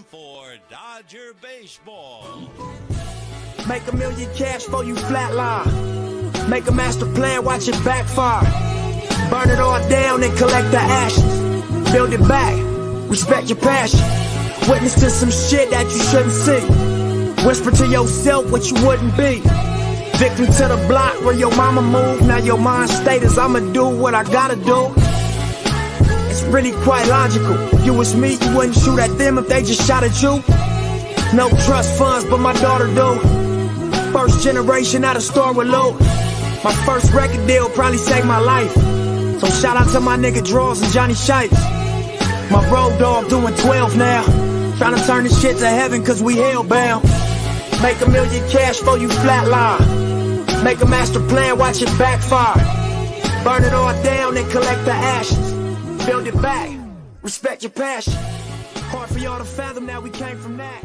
for Dodger Baseball. Make $1 million cash for you flatline. Make a master plan, watch it backfire. Burn it all down and collect the ashes. Build it back, respect your passion. Witness to some shit that you shouldn't see. Whisper to yourself what you wouldn't be. Victim to the block where your mama moved. Now your mind state is I'ma do what I gotta do. It's really quite logical. If you was me, you wouldn't shoot at them if they just shot at you. No trust funds, but my daughter do. First generation out of store with loot. My first record deal probably saved my life. So shout out to my nigga Draws and Johnny Shipes. My road dog doing 12 now. Trying to turn this shit to heaven cause we hellbound. Make $1 million cash for you flatline. Make a master plan, watch it backfire. Burn it all down and collect the ashes. Build it back, respect your passion. Hard for y'all to fathom that we came from that.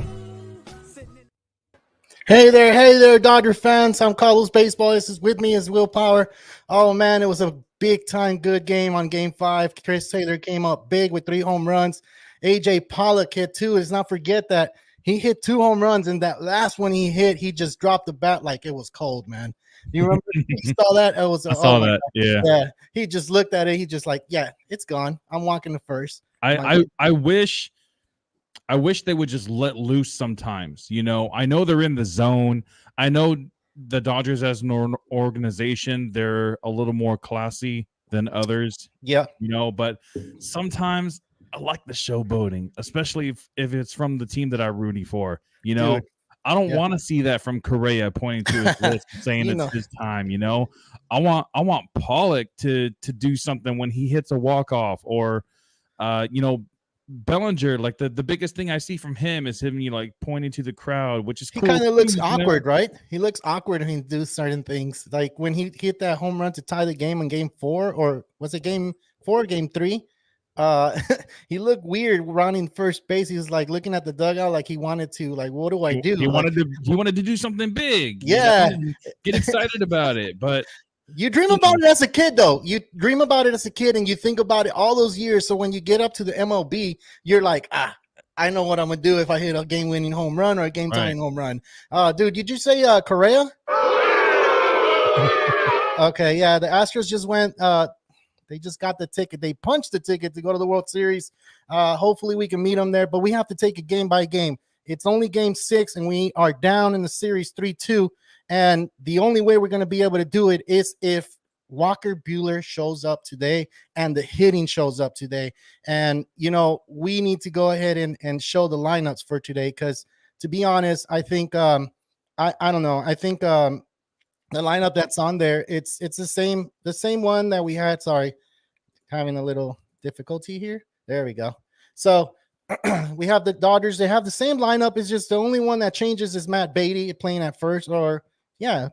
Hey there, Dodger fans. I'm Carlos Baseball. This is with me is Will Power. Oh, man, it was a big-time good game on Game 5. Chris Taylor came up big with 3 home runs. A.J. Pollock hit 2. Let's not forget that he hit 2 home runs, and that last one he hit, he just dropped the bat like it was cold, man. You remember? You saw that? I saw that, yeah. He just looked at it. He just like, yeah, it's gone. I'm walking to first. I wish they would just let loose sometimes. You know, I know they're in the zone. I know the Dodgers as an organization, they're a little more classy than others. Yeah. You know, but sometimes I like the showboating, especially if it's from the team that I'm rooting for. You know, dude, I don't want to see that from Correa pointing to his wrist and saying it's his time. You know, I want Pollock to do something when he hits a walk-off or, you know, Bellinger, like the biggest thing I see from him is him, like pointing to the crowd, which is cool. He kind of looks awkward, right? He looks awkward when he does certain things. Like when he hit that home run to tie the game in Game 4, or was it Game 4, Game 3? He looked weird running first base. He was like looking at the dugout, like he wanted to, like, what do I do? He wanted to do something big. Yeah, you know? Get excited about it, but. You dream about it as a kid, though. You dream about it as a kid, and you think about it all those years. So when you get up to the MLB, you're like, I know what I'm going to do if I hit a game-winning home run or a game-tying home run. Dude, did you say Correa? Okay, yeah, the Astros just went they just got the ticket. They punched the ticket to go to the World Series. Hopefully we can meet them there, but we have to take it game by game. It's only Game 6, and we are down in the series 3-2. And the only way we're going to be able to do it is if Walker Buehler shows up today and the hitting shows up today. And, you know, we need to go ahead and show the lineups for today because, to be honest, I think I don't know. I think the lineup that's on there, it's the same one that we had. Sorry, having a little difficulty here. There we go. So we have the Dodgers. They have the same lineup. It's just the only one that changes is Matt Beatty playing at first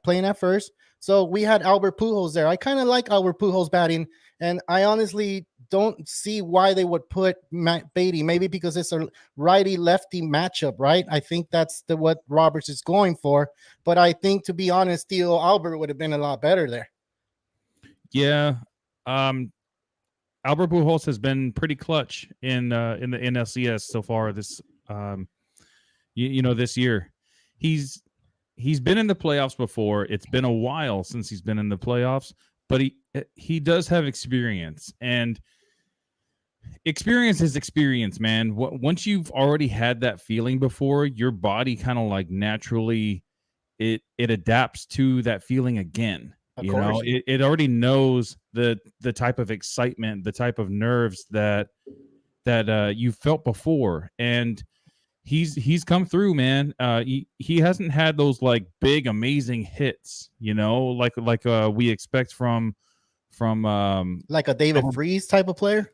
playing at first. So we had Albert Pujols there. I kind of like Albert Pujols batting, and I honestly don't see why they would put Matt Beatty. Maybe because it's a righty-lefty matchup, right? I think that's what Roberts is going for. But I think, to be honest, Theo Albert would have been a lot better there. Yeah. Albert Pujols has been pretty clutch in the NLCS so far this this year. He's been in the playoffs before. It's been a while since he's been in the playoffs, but he does have experience, and experience is experience, man. Once you've already had that feeling before, your body kind of like naturally it adapts to that feeling again. Of course. It already knows the type of excitement, the type of nerves that you felt before, and he's come through, man. He hasn't had those like big amazing hits, like we expect from like a David Freese type of player.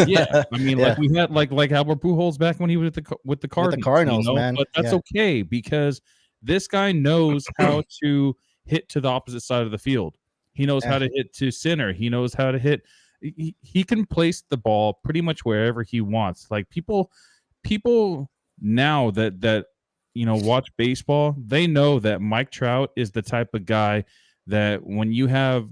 Yeah, I mean, like we had like Albert Pujols back when he was with the Cardinals. With the Cardinals, man. But that's okay because this guy knows how to hit to the opposite side of the field. He knows how to hit to center. He knows how to hit. He can place the ball pretty much wherever he wants. Like people now that watch baseball, they know that Mike Trout is the type of guy that when you have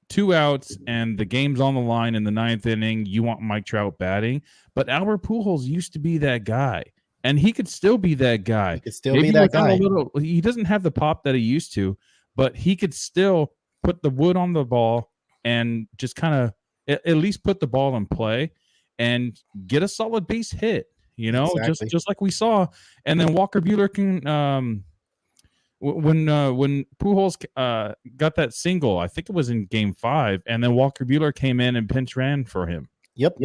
2 outs and the game's on the line in the 9th inning, you want Mike Trout batting. But Albert Pujols used to be that guy. and he could still be that guy. He could still be that without guy. He doesn't have the pop that he used to, but he could still put the wood on the ball and just kind of at least put the ball in play and get a solid base hit. Exactly. Just like we saw. And then Walker Buehler can when Pujols got that single, I think it was in Game 5, and then Walker Buehler came in and pinch ran for him. Yep.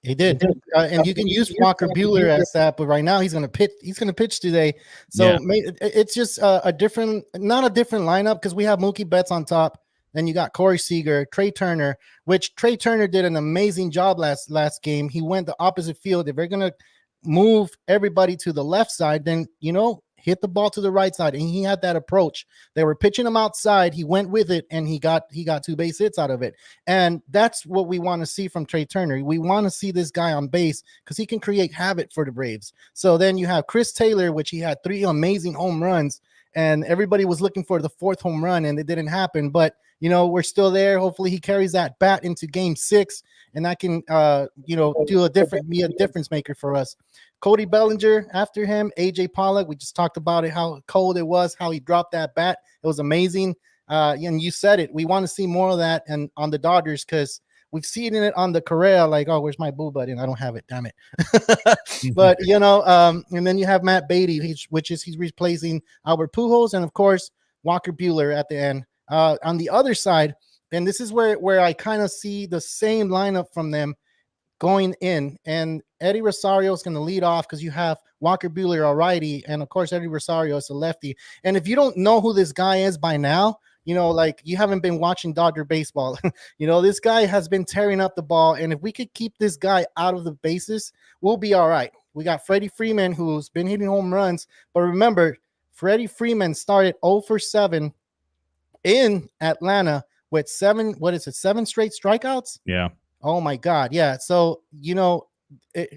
He did, and you can use Walker Buehler as that, but right now he's going to pitch. He's going to pitch today, so it's just not a different lineup because we have Mookie Betts on top. Then you got Corey Seager, Trey Turner, which Trey Turner did an amazing job last game. He went the opposite field. If they're going to move everybody to the left side, then hit the ball to the right side, and he had that approach. They were pitching him outside. He went with it, and he got 2 base hits out of it. And that's what we want to see from Trey Turner. We want to see this guy on base because he can create havoc for the Braves. So then you have Chris Taylor, which he had 3 amazing home runs, and everybody was looking for the 4th home run, and it didn't happen. But we're still there. Hopefully he carries that bat into Game 6, and that can be a difference maker for us. Cody Bellinger after him, AJ Pollock. We just talked about it, how cold it was, how he dropped that bat. It was amazing. And you said it. We want to see more of that and on the Dodgers because we've seen it on the Correa, like, oh, where's my boo button? I don't have it, damn it. But and then you have Matt Beatty, which is he's replacing Albert Pujols, and of course Walker Buehler at the end. On the other side, and this is where I kind of see the same lineup from them going in, and Eddie Rosario is going to lead off because you have Walker Buehler, a righty, and of course Eddie Rosario is a lefty. And if you don't know who this guy is by now, like you haven't been watching Dodger baseball. This guy has been tearing up the ball, and if we could keep this guy out of the bases, we'll be all right. We got Freddie Freeman, who's been hitting home runs, but remember, Freddie Freeman started 0 for 7 in Atlanta with 7 straight strikeouts? Yeah. Oh my God. Yeah. So,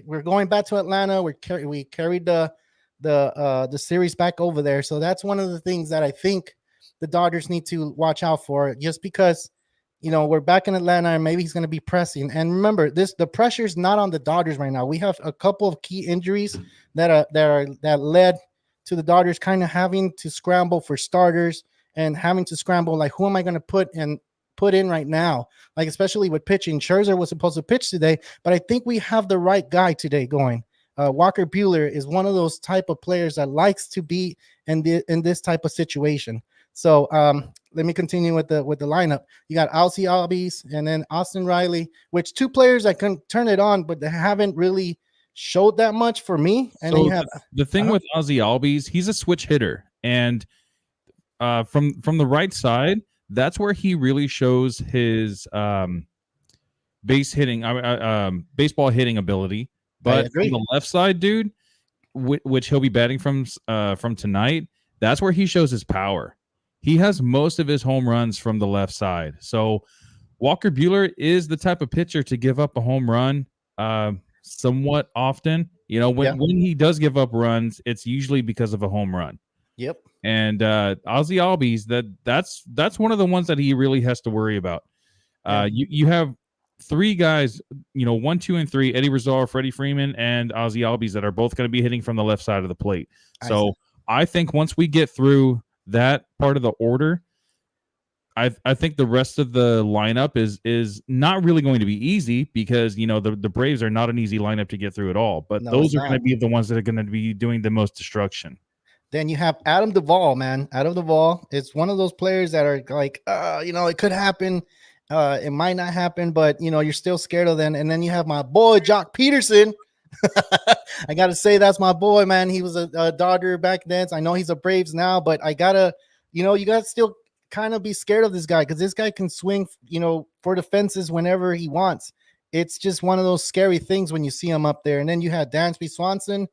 we're going back to Atlanta. We carried the series back over there. So that's one of the things that I think the Dodgers need to watch out for, just because, we're back in Atlanta and maybe he's going to be pressing. And remember, the pressure is not on the Dodgers right now. We have a couple of key injuries that led to the Dodgers kind of having to scramble for starters and having to scramble, like, who am I going to put in right now? Like, especially with pitching. Scherzer was supposed to pitch today, but I think we have the right guy today going. Walker Buehler is one of those type of players that likes to be in this type of situation. So let me continue with the lineup. You got Ozzie Albies and then Austin Riley, which 2 players that can turn it on, but they haven't really showed that much for me. And so then you have the thing with Ozzie Albies, he's a switch hitter, and from the right side, that's where he really shows his baseball hitting ability. But from the left side, dude, which he'll be batting from tonight, that's where he shows his power. He has most of his home runs from the left side. So Walker Buehler is the type of pitcher to give up a home run somewhat often. When he does give up runs, it's usually because of a home run. Yep. And Ozzie Albies, that's one of the ones that he really has to worry about. You have 3 guys, 1, 2, and 3, Eddie Rosario, Freddie Freeman, and Ozzie Albies, that are both going to be hitting from the left side of the plate. So I think once we get through that part of the order, I think the rest of the lineup is not really going to be easy because, the Braves are not an easy lineup to get through at all. But those are going to be the ones that are going to be doing the most destruction. Then you have Adam Duvall, man. Adam Duvall is one of those players that are like, it could happen. It might not happen, but, you're still scared of them. And then you have my boy, Jock Peterson. I got to say, that's my boy, man. He was a Dodger back then. I know he's a Braves now, but I got to, you got to still kind of be scared of this guy because this guy can swing, for the fences whenever he wants. It's just one of those scary things when you see him up there. And then you had Dansby Swanson,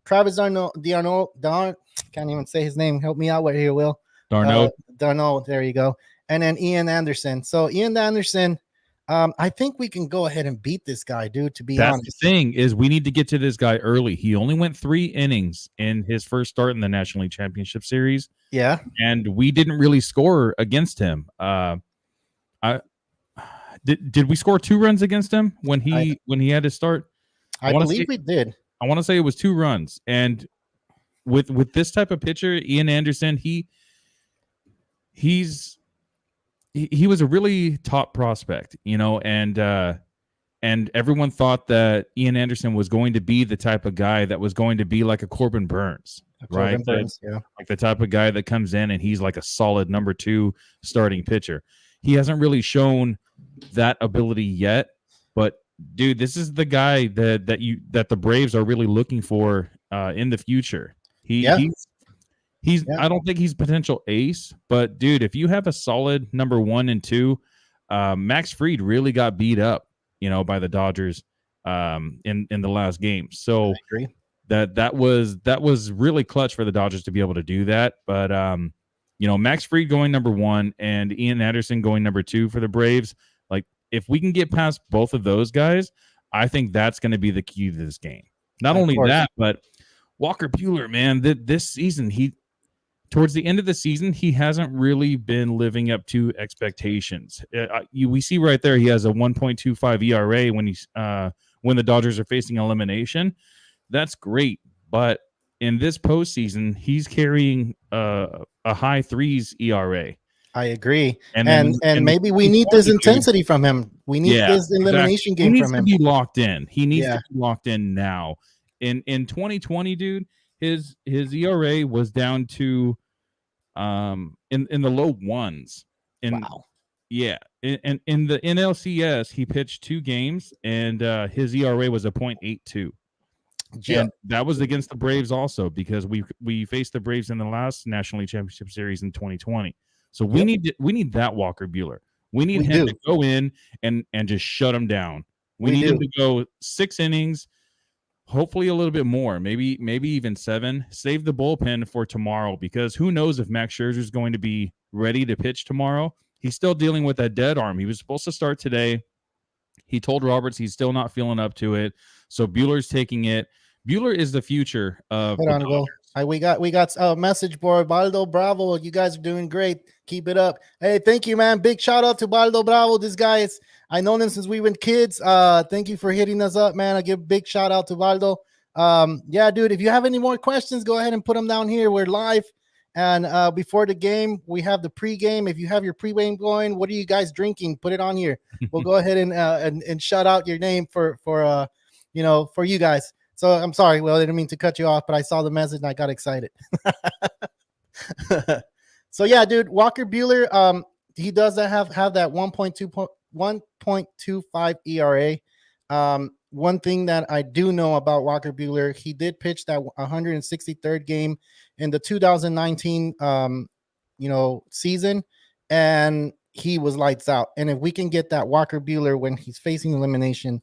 Travis Darno, can't even say his name. Help me out with here, Will. Darno, there you go. And then Ian Anderson. So Ian Anderson, I think we can go ahead and beat this guy, dude, to be honest. That's the thing, is we need to get to this guy early. He only went 3 innings in his first start in the National League Championship Series. Yeah. And we didn't really score against him. Did we score 2 runs against him when he had to start? I believe we did. I want to say it was 2 runs. And with this type of pitcher, Ian Anderson, he was a really top prospect, and everyone thought that Ian Anderson was going to be the type of guy that was going to be like a Corbin Burns, right? Like the type of guy that comes in and he's like a solid number 2 starting pitcher. He hasn't really shown that ability yet, but dude, this is the guy that the Braves are really looking for in the future. He's I don't think he's potential ace, but dude, if you have a solid number 1 and 2, Max Fried really got beat up, by the Dodgers in the last game. So that was really clutch for the Dodgers to be able to do that. But Max Fried going number 1 and Ian Anderson going number 2 for the Braves. Like, if we can get past both of those guys, I think that's going to be the key to this game. Not only that, but Walker Buehler, man, this season, towards the end of the season, he hasn't really been living up to expectations. We see right there he has a 1.25 ERA when the Dodgers are facing elimination. That's great, but in this postseason, he's carrying a high 3s ERA. I agree, and maybe we need this intensity from him. We need this elimination game from him. He needs to be locked in. He needs to be locked in now. In 2020, dude, his ERA was down to in the low 1s. Wow. Yeah. In the NLCS, he pitched 2 games and his ERA was a 0.82. Yeah. And that was against the Braves also, because we faced the Braves in the last National League Championship Series in 2020. So we need that Walker Buehler. We need him to go in and just shut him down. We need him to go 6 innings, hopefully a little bit more, maybe even 7. Save the bullpen for tomorrow, because who knows if Max Scherzer is going to be ready to pitch tomorrow. He's still dealing with that dead arm. He was supposed to start today. He told Roberts he's still not feeling up to it. So Buehler's taking it. Buehler is the future of Hold on, Will. We got a message board. Baldo Bravo, you guys are doing great. Keep it up. Hey, thank you, man. Big shout out to Baldo Bravo. This guy is, I know him since we were kids. Thank you for hitting us up, man. I give a big shout out to Baldo. Yeah, dude, if you have any more questions, go ahead and put them down here. We're live. And before the game, we have the pregame. If you have your pregame going, what are you guys drinking? Put it on here. We'll go ahead and shout out your name for you guys. So I'm sorry, Will, I didn't mean to cut you off, but I saw the message and I got excited. So yeah, dude, Walker Buehler, he does have that 1.25 ERA. One thing that I do know about Walker Buehler, he did pitch that 163rd game in the 2019 season, and he was lights out. And if we can get that Walker Buehler when he's facing elimination,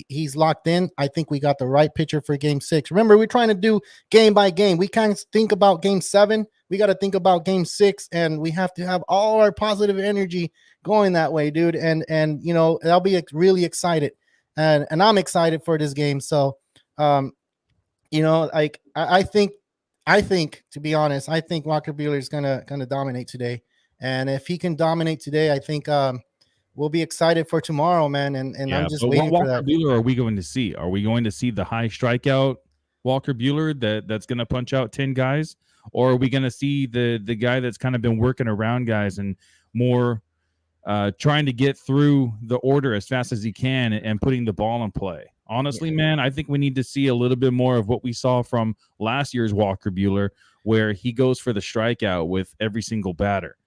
he's locked in. I think we got the right pitcher for game 6. Remember, we're trying to do game by game. We can't think about game 7. We got to think about game 6, and we have to have all our positive energy going that way, dude. And I'll be really excited, and I'm excited for this game. So, I think to be honest, I think Walker Buehler is gonna dominate today. And if he can dominate today, I think we'll be excited for tomorrow, man. And I'm just waiting for that. Walker Buehler are we going to see? Are we going to see the high strikeout Walker Buehler that's going to punch out 10 guys? Or are we going to see the guy that's kind of been working around guys and more trying to get through the order as fast as he can and putting the ball in play? Honestly, man, I think we need to see a little bit more of what we saw from last year's Walker Buehler, where he goes for the strikeout with every single batter.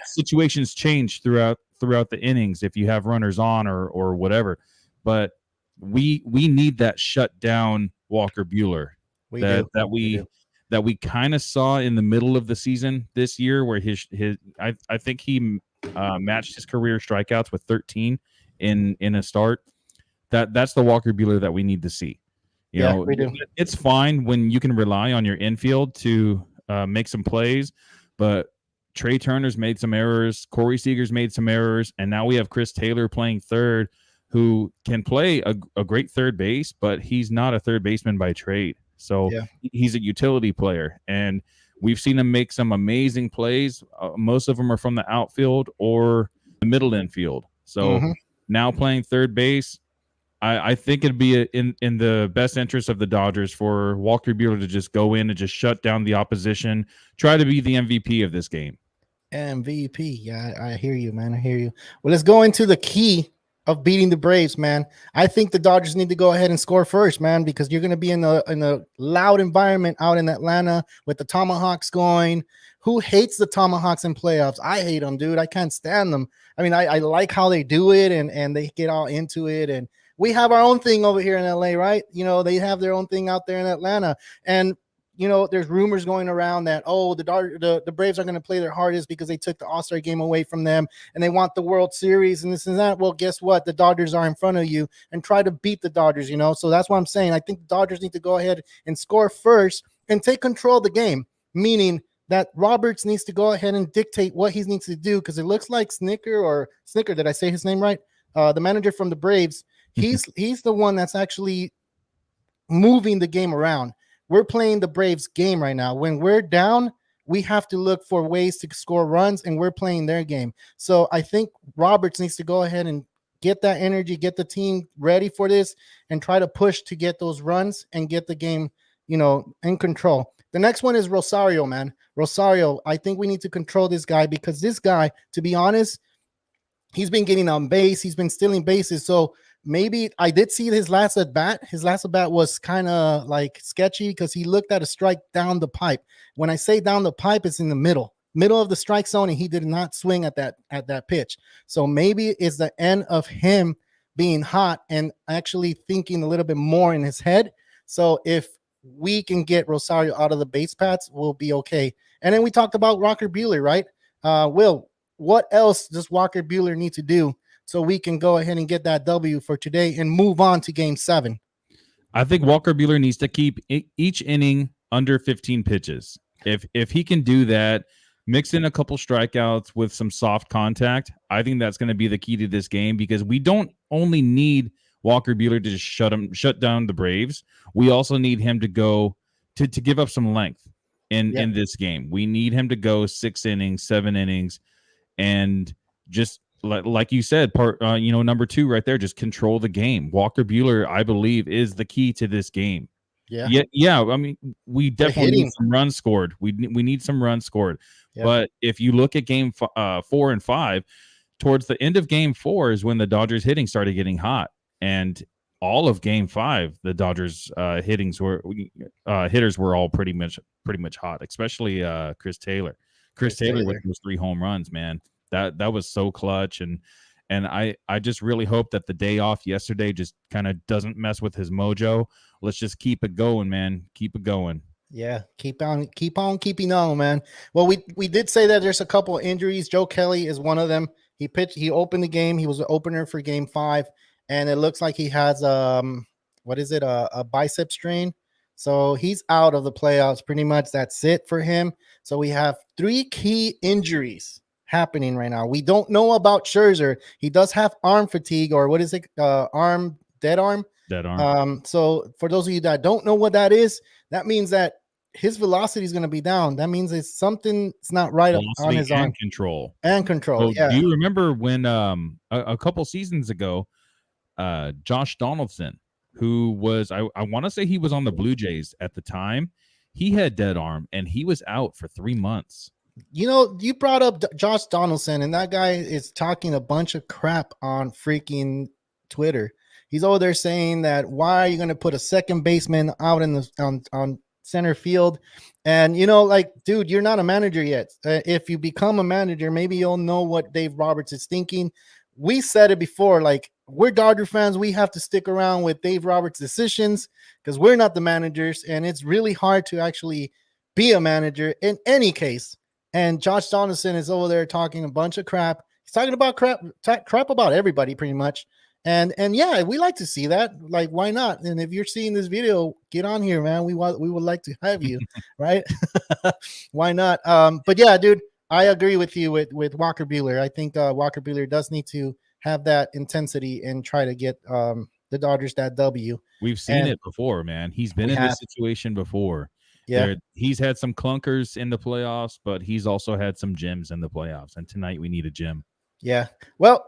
Situations change throughout the innings if you have runners on or whatever, but we need that shut down Walker Buehler that we kind of saw in the middle of the season this year, where I think he matched his career strikeouts with 13 in a start. That's the Walker Buehler that we need to see. You know, we do. It's fine when you can rely on your infield to make some plays, but Trey Turner's made some errors. Corey Seager's made some errors. And now we have Chris Taylor playing third, who can play a great third base, but he's not a third baseman by trade. So he's a utility player. And we've seen him make some amazing plays. Most of them are from the outfield or the middle infield. So now playing third base, I think it'd be in the best interest of the Dodgers for Walker Buehler to just go in and just shut down the opposition, try to be the MVP of this game. MVP. Yeah, I hear you, man. I hear you. Well, let's go into the key of beating the Braves, man. I think the Dodgers need to go ahead and score first, man, because you're going to be in a loud environment out in Atlanta with the Tomahawks going. Who hates the Tomahawks in playoffs? I hate them, dude. I can't stand them. I mean, I like how they do it and they get all into it. And we have our own thing over here in LA, right? You know, they have their own thing out there in Atlanta. And you know, there's rumors going around that, oh, the Braves are going to play their hardest because they took the All-Star game away from them and they want the World Series and this and that. Well, guess what? The Dodgers are in front of you and try to beat the Dodgers, you know? So that's what I'm saying. I think the Dodgers need to go ahead and score first and take control of the game, meaning that Roberts needs to go ahead and dictate what he needs to do because it looks like Snicker, did I say his name right? The manager from the Braves, he's the one that's actually moving the game around. We're playing the Braves game right now. When we're down, we have to look for ways to score runs, and we're playing their game. So I think Roberts needs to go ahead and get that energy, get the team ready for this, and try to push to get those runs and get the game, you know, in control. The next one is Rosario, man. Rosario, I think we need to control this guy because this guy, to be honest, he's been getting on base. He's been stealing bases. So maybe I did see his last at bat. His last at bat was kind of like sketchy because he looked at a strike down the pipe. When I say down the pipe, it's in the middle of the strike zone, and he did not swing at that pitch. So maybe it's the end of him being hot and actually thinking a little bit more in his head. So if we can get Rosario out of the base paths, we'll be okay. And then we talked about Walker Buehler, right? Will, what else does Walker Buehler need to do so we can go ahead and get that W for today and move on to game 7? I think Walker Buehler needs to keep each inning under 15 pitches. If he can do that, mix in a couple strikeouts with some soft contact, I think that's going to be the key to this game because we don't only need Walker Buehler to just shut down the Braves. We also need him to go to give up some length in this game. We need him to go 6 innings, 7 innings, and just like you said, number 2 right there, just control the game. Walker Buehler, I believe, is the key to this game. Yeah. I mean, we definitely need some runs scored. We need some runs scored. Yeah. But if you look at game 4 and 5, towards the end of game 4 is when the Dodgers hitting started getting hot, and all of game 5, the Dodgers hitters were all pretty much hot, especially Chris Taylor. Chris Taylor with those 3 home runs, man. That was so clutch, and I just really hope that the day off yesterday just kind of doesn't mess with his mojo. Let's just keep it going, man. Keep it going. Yeah, keep on keeping on, man. Well, we did say that there's a couple of injuries. Joe Kelly is one of them. He opened the game. He was the opener for game 5, and it looks like he has a bicep strain. So he's out of the playoffs pretty much. That's it for him. So we have 3 key injuries happening right now. We don't know about Scherzer. He does have arm fatigue, or what is it? Dead arm. So for those of you that don't know what that is, that means that his velocity is going to be down. That means it's not right on his arm. Control. So, yeah. Do you remember when a couple seasons ago, Josh Donaldson, who was I want to say he was on the Blue Jays at the time, he had dead arm and he was out for 3 months. You know, you brought up Josh Donaldson, and that guy is talking a bunch of crap on freaking Twitter. He's over there saying that why are you going to put a second baseman out in the on center field? And you know, like, dude, you're not a manager yet. If you become a manager, maybe you'll know what Dave Roberts is thinking. We said it before, like, we're Dodger fans. We have to stick around with Dave Roberts' decisions because we're not the managers, and it's really hard to actually be a manager in any case. And Josh Donaldson is over there talking a bunch of crap. He's talking about crap about everybody pretty much. And yeah, we like to see that. Like, why not? And if you're seeing this video, get on here, man. We would like to have you, right? Why not? But yeah, dude, I agree with you with Walker Buehler. I think Walker Buehler does need to have that intensity and try to get the Dodgers that W. We've seen it before, man. He's been in this situation before. Yeah, he's had some clunkers in the playoffs, but he's also had some gems in the playoffs. And tonight we need a gem. Yeah. Well,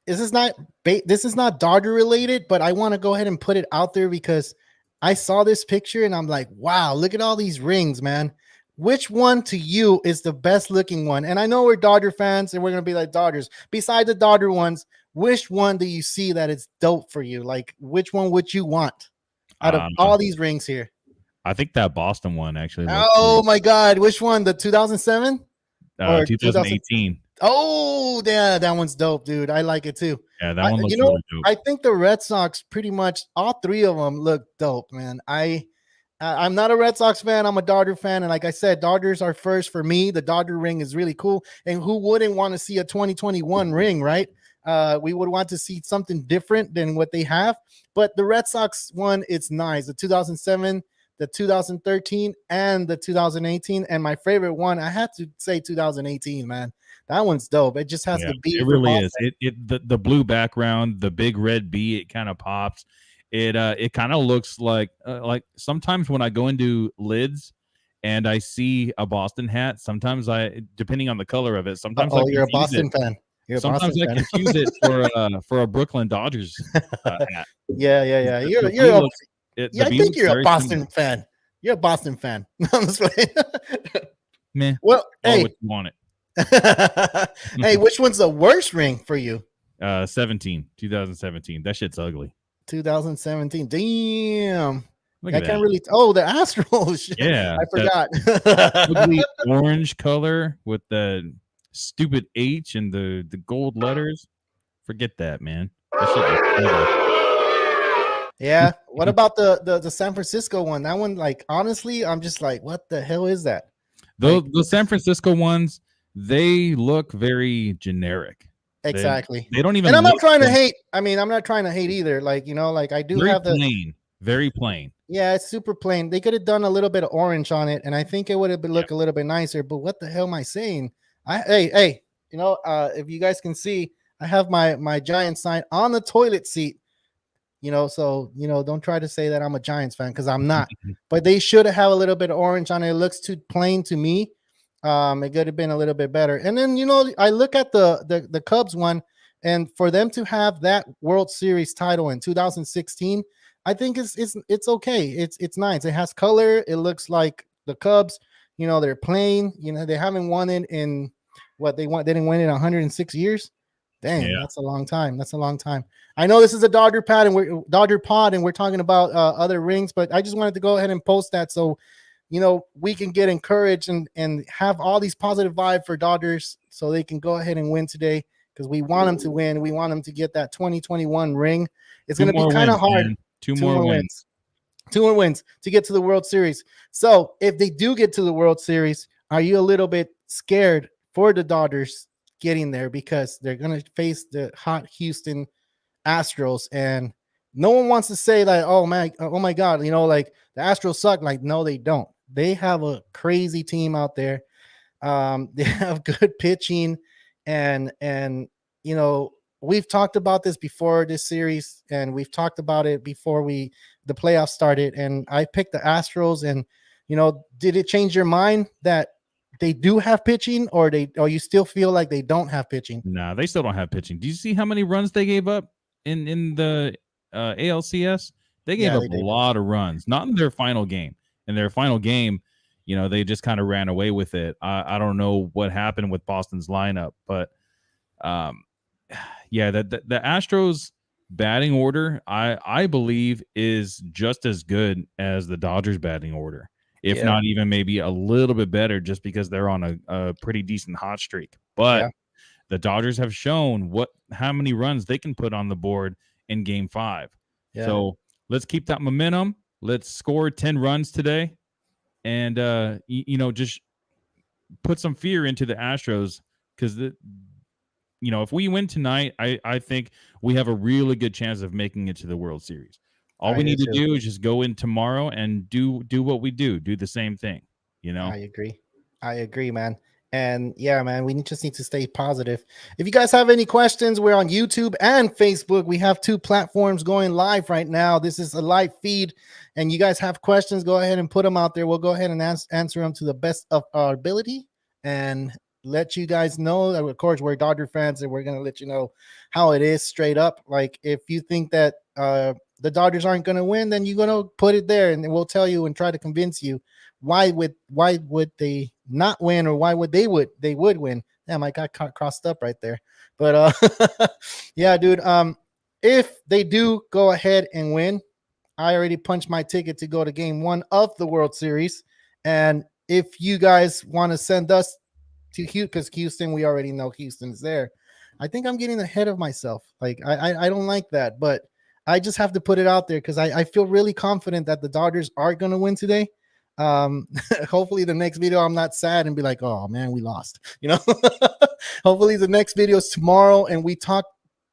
this is not Dodger related, but I want to go ahead and put it out there because I saw this picture and I'm like, wow, look at all these rings, man. Which one to you is the best looking one? And I know we're Dodger fans and we're gonna be like Dodgers. Besides the Dodger ones, which one do you see that is dope for you? Like, which one would you want out of all these rings here? I think that Boston one actually. Oh my God, which one? The 2007 or 2018? Oh, yeah, that one's dope, dude. I like it too. Yeah, that one looks really dope. I think the Red Sox pretty much all three of them look dope, man. I'm not a Red Sox fan. I'm a Dodger fan. And like I said, Dodgers are first for me. The Dodger ring is really cool. And who wouldn't want to see a 2021 ring, right? We would want to see something different than what they have. But the Red Sox one, it's nice. The 2007, the 2013, and the 2018. And my favorite one, I had to say 2018, man. That one's dope. It just has to be. It really is. The blue background, the big red B, it kind of pops. It kind of looks like sometimes when I go into lids and I see a Boston hat, sometimes depending on the color of it, sometimes you're a Boston fan. Sometimes I confuse it for a Brooklyn Dodgers hat. Yeah. I think you're a Boston fan. You're a Boston fan. Man, well, hey, what you want it. Hey, which one's the worst ring for you? 2017. That shit's ugly. 2017. Damn. Look I at can't that. really. Oh, the Astros. Yeah, I forgot. Ugly orange color with the stupid H and the gold letters. Forget that, man. That shit looks ugly. Yeah. What about the San Francisco one? That one, like, honestly, I'm just like, what the hell is that? The San Francisco ones, they look very generic. Exactly. They don't even. And I'm not trying to hate. I mean, I'm not trying to hate either. Like, like I do have very plain. Yeah, it's super plain. They could have done a little bit of orange on it, and I think it would have looked a little bit nicer. But what the hell am I saying? Hey, if you guys can see, I have my Giants sign on the toilet seat. So don't try to say that I'm a Giants fan because I'm not. But they should have a little bit of orange on it. It looks too plain to me. It could have been a little bit better. And then I look at the Cubs one, and for them to have that World Series title in 2016, I think it's okay. It's nice. It has color. It looks like the Cubs. They're playing. They haven't won it in what they want. They didn't win it in 106 years. Dang, yeah. That's a long time. I know this is a Dodger pod, and we're talking about other rings, but I just wanted to go ahead and post that so we can get encouraged and have all these positive vibe for Dodgers so they can go ahead and win today because we want them to win. We want them to get that 2021 ring. It's going to be kind of hard. Man. Two more wins. 2 more wins to get to the World Series. So if they do get to the World Series, are you a little bit scared for the Dodgers getting there because they're going to face the hot Houston Astros? And no one wants to say like, oh my God, like the Astros suck. Like, no, they don't. They have a crazy team out there. They have good pitching and we've talked about this before this series, and we've talked about it before the playoffs started. And I picked the Astros, and did it change your mind that they do have pitching, or you still feel like they don't have pitching? No, they still don't have pitching. Do you see how many runs they gave up in the ALCS? They gave up a lot of runs, not in their final game. In their final game, they just kind of ran away with it. I don't know what happened with Boston's lineup, but yeah, the Astros batting order, I believe, is just as good as the Dodgers batting order, if not even maybe a little bit better, just because they're on a pretty decent hot streak. But the Dodgers have shown how many runs they can put on the board in Game 5. Yeah. So let's keep that momentum. Let's score 10 runs today, and just put some fear into the Astros because if we win tonight, I think we have a really good chance of making it to the World Series. All we need to do is just go in tomorrow and do what we do the same thing. I agree, man. And yeah, man, we just need to stay positive. If you guys have any questions, we're on YouTube and Facebook. We have 2 platforms going live right now. This is a live feed, and you guys have questions, go ahead and put them out there. We'll go ahead and answer them to the best of our ability. And let you guys know that, of course, we're Dodger fans, and we're gonna let you know how it is straight up. Like, if you think that the Dodgers aren't gonna win, then you're gonna put it there, and we'll tell you and try to convince you why would they not win, or why would they would win. Damn, I got crossed up right there. But yeah, dude. If they do go ahead and win, I already punched my ticket to go to game 1 of the World Series. And if you guys want to send us to Houston, because Houston, we already know Houston's there. I think I'm getting ahead of myself. Like, I don't like that, but I just have to put it out there because I feel really confident that the Dodgers are going to win today. Hopefully the next video I'm not sad and be like, oh man, we lost. Hopefully the next video is tomorrow and we talk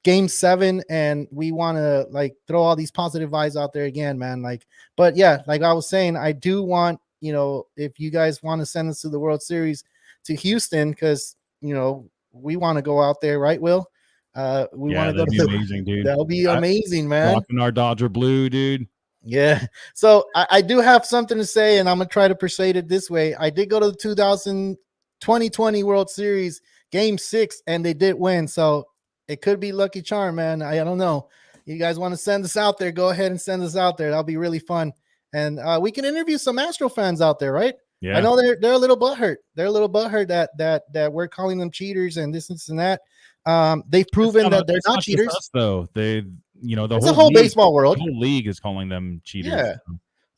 game 7 and we want to like throw all these positive vibes out there again, man. Like, but yeah, like I was saying, I do want, if you guys want to send us to the World Series to Houston, because we want to go out there, right, Will? We want to go to amazing, dude. That'll be amazing, man. Rocking our Dodger blue, dude. Yeah. So I do have something to say, and I'm gonna try to persuade it this way. I did go to the 2020 World Series game 6, and they did win. So it could be lucky charm, man. I don't know. You guys want to send us out there? Go ahead and send us out there. That'll be really fun. And we can interview some Astro fans out there, right? Yeah. I know they're a little butthurt. They're a little butthurt that we're calling them cheaters and this and that. They've proven that they're not cheaters. Us, though the whole baseball world, the whole league is calling them cheaters. Yeah,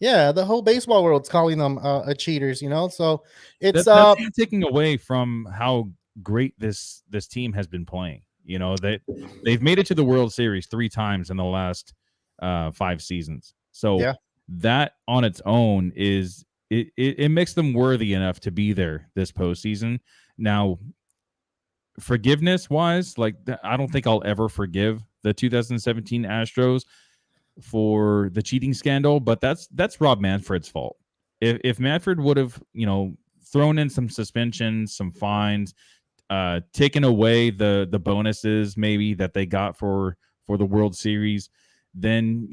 yeah, the whole baseball world's calling them cheaters. So it's that's taking away from how great this team has been playing. They've made it to the World Series 3 times in the last 5 seasons. So yeah, that on its own is it makes them worthy enough to be there this postseason. Now, forgiveness wise, like I don't think I'll ever forgive the 2017 Astros for the cheating scandal, but that's Rob Manfred's fault. If Manfred would have thrown in some suspensions, some fines, taken away the bonuses maybe that they got for the World Series, then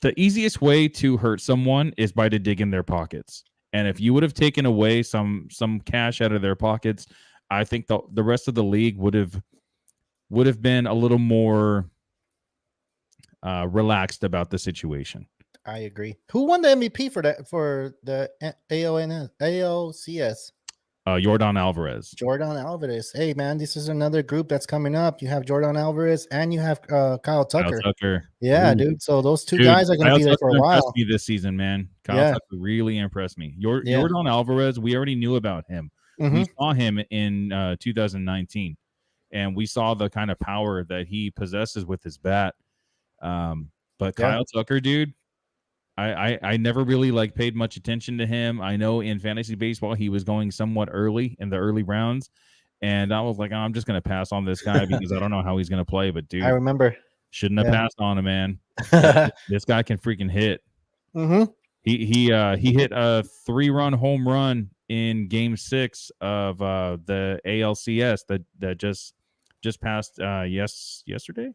the easiest way to hurt someone is by to dig in their pockets. And if you would have taken away some cash out of their pockets, I think the rest of the league would have been a little more relaxed about the situation. I agree. Who won the MVP for the ALCS? Jordan Alvarez. Jordan Alvarez. Hey man, this is another group that's coming up. You have Jordan Alvarez and you have Kyle Tucker. Yeah, ooh, dude. So those two guys are going to be there for a while. Me this season, man. Kyle Tucker really impressed me. Jordan Alvarez, we already knew about him. Mm-hmm. We saw him in 2019, and we saw the kind of power that he possesses with his bat. But Kyle Tucker, dude, I never really paid much attention to him. I know in fantasy baseball he was going somewhat early in the early rounds, and I was like, I'm just gonna pass on this guy because I don't know how he's gonna play. But dude, I remember shouldn't have passed on him, man. This guy can freaking hit. Mm-hmm. He hit a 3-run home run in Game 6 of the ALCS that just passed yesterday,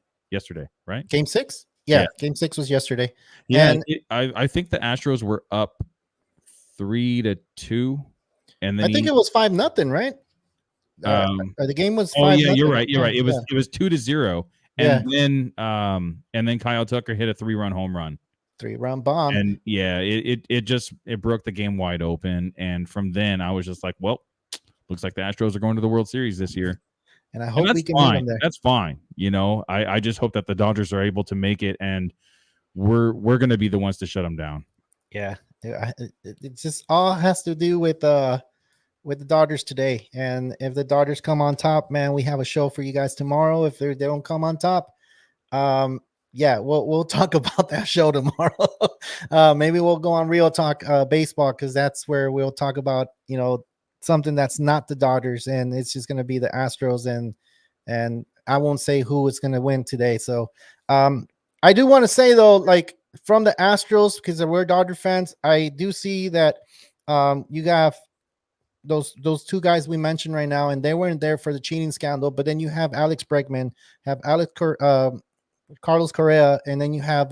right? Game 6. Yeah, Game 6 was yesterday. Yeah, and I think the Astros were up 3-2, and then I think it was 5-0, right? Or the game was 5-0. Oh yeah, you're right. It was 2-0, and then Kyle Tucker hit a 3-run home run, 3-run bomb, and it broke the game wide open. And from then I was just like, well, looks like the Astros are going to the World Series this year. And I hope we can meet them there. That's fine. I just hope that the Dodgers are able to make it, and we're going to be the ones to shut them down. Yeah. It just all has to do with the Dodgers today. And if the Dodgers come on top, man, we have a show for you guys tomorrow. If they don't come on top, we'll talk about that show tomorrow. Maybe we'll go on Real Talk Baseball, because that's where we'll talk about, something that's not the Dodgers, and it's just going to be the Astros, and I won't say who is going to win today. So I do want to say though, from the Astros, because we're Dodger fans, I do see that you have those two guys we mentioned right now, and they weren't there for the cheating scandal, but then you have Alex Bregman, have Carlos Correa, and then you have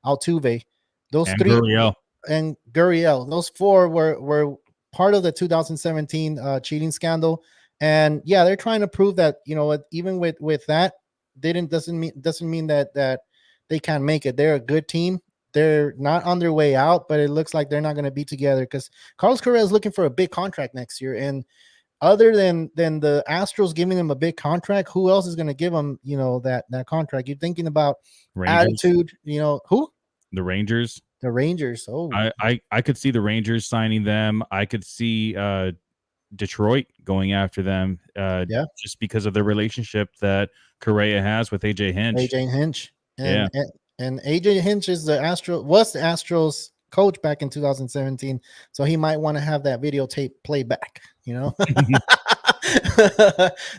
Altuve. Those and three Gurriel. And Gurriel. Those 4 were part of the 2017 cheating scandal. And yeah, they're trying to prove that, even with that, doesn't mean that they can't make it. They're a good team. They're not on their way out, but it looks like they're not going to be together because Carlos Correa is looking for a big contract next year. And other than the Astros giving him a big contract, who else is going to give him, that contract? You're thinking about Rangers. attitude, who? The Rangers. The Rangers. Oh, I could see the Rangers signing them. I could see Detroit going after them. Just because of the relationship that Correa has with AJ Hinch. AJ Hinch. And AJ Hinch was the Astros coach back in 2017, so he might want to have that videotape play back.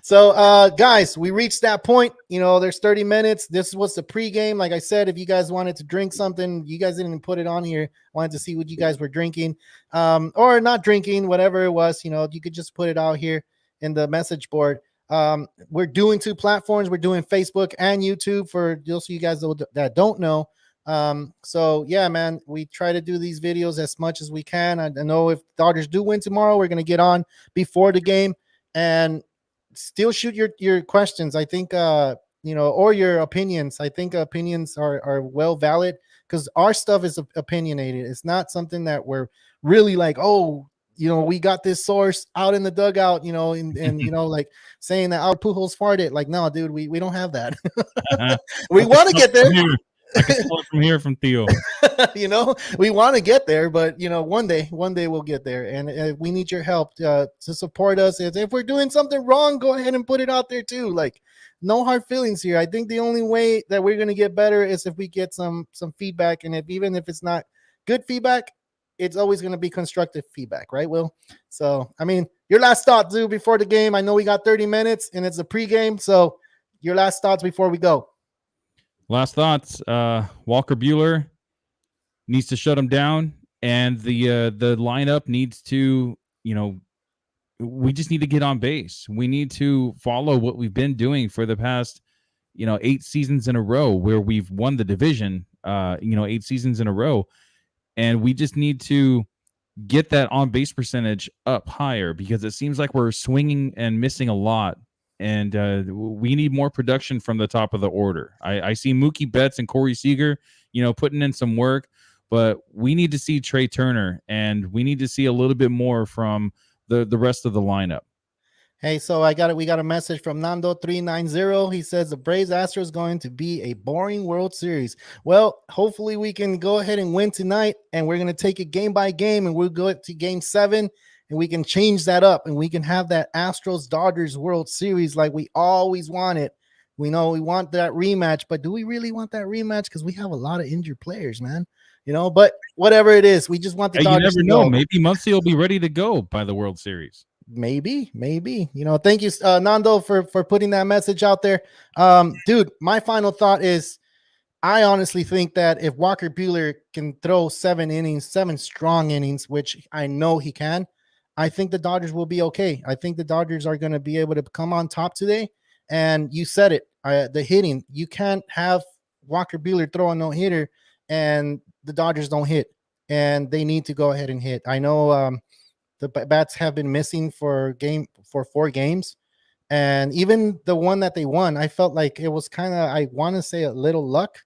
So guys, we reached that point. There's 30 minutes. This was the pregame. Like I said, if you guys wanted to drink something, you guys didn't put it on here. Wanted to see what you guys were drinking, or not drinking, whatever it was. You could just put it out here in the message board. We're doing 2 platforms. We're doing Facebook and YouTube for those of you guys that don't know. So yeah, man, we try to do these videos as much as we can. I know if Dodgers do win tomorrow, we're going to get on before the game and still shoot your questions. I think, or your opinions. I think opinions are well valid because our stuff is opinionated. It's not something that we're really like, oh, we got this source out in the dugout, and like saying that our Pujols farted. Like, no, dude, we don't have that. We want to get there. I can smell it from here from Theo. We want to get there, but one day we'll get there, and we need your help to support us. If we're doing something wrong, go ahead and put it out there too. Like, no hard feelings here. I think the only way that we're gonna get better is if we get some feedback, and even if it's not good feedback, it's always going to be constructive feedback, right, Will? So, I mean, your last thoughts, dude, before the game. I know we got 30 minutes, and it's a pregame, so your last thoughts before we go. Last thoughts. Walker Buehler needs to shut him down, and the lineup needs to, we just need to get on base. We need to follow what we've been doing for the past, 8 seasons in a row where we've won the division, 8 seasons in a row. And we just need to get that on base percentage up higher because it seems like we're swinging and missing a lot. And we need more production from the top of the order. I see Mookie Betts and Corey Seager, putting in some work, but we need to see Trey Turner and we need to see a little bit more from the rest of the lineup. Hey, so we got a message from Nando390. He says the Braves Astros is going to be a boring World Series. Well, hopefully we can go ahead and win tonight, and we're going to take it game by game, and we'll go to game 7, and we can change that up, and we can have that Astros Dodgers World Series like we always wanted. We know we want that rematch, but do we really want that rematch? Because we have a lot of injured players, man. But whatever it is, we just want the Dodgers. You never know. Maybe Muncy will be ready to go by the World Series. Maybe. Thank you, Nando, for putting that message out there. Dude, my final thought is I honestly think that if Walker Buehler can throw 7 strong innings, which I know he can, I think the Dodgers will be okay. I think the Dodgers are going to be able to come on top today. And you said it, the hitting. You can't have Walker Buehler throw a no-hitter and the Dodgers don't hit. And they need to go ahead and hit. I know the bats have been missing for 4 games. And even the one that they won, I felt like it was kind of, I want to say, a little luck.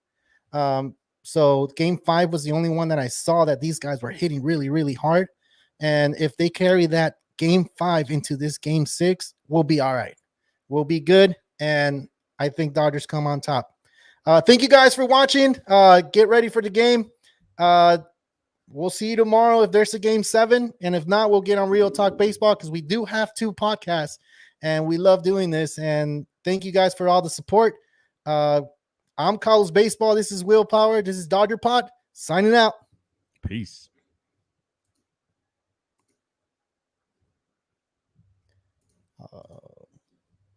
So game 5 was the only one that I saw that these guys were hitting really, really hard. And if they carry that game 5 into this game 6, we'll be all right. We'll be good. And I think Dodgers come on top. Thank you guys for watching. Get ready for the game. We'll see you tomorrow if there's a game 7. And if not, we'll get on Real Talk Baseball because we do have 2 podcasts and we love doing this. And thank you guys for all the support. I'm Carlos Baseball. This is Willpower. This is Dodgerpod signing out. Peace.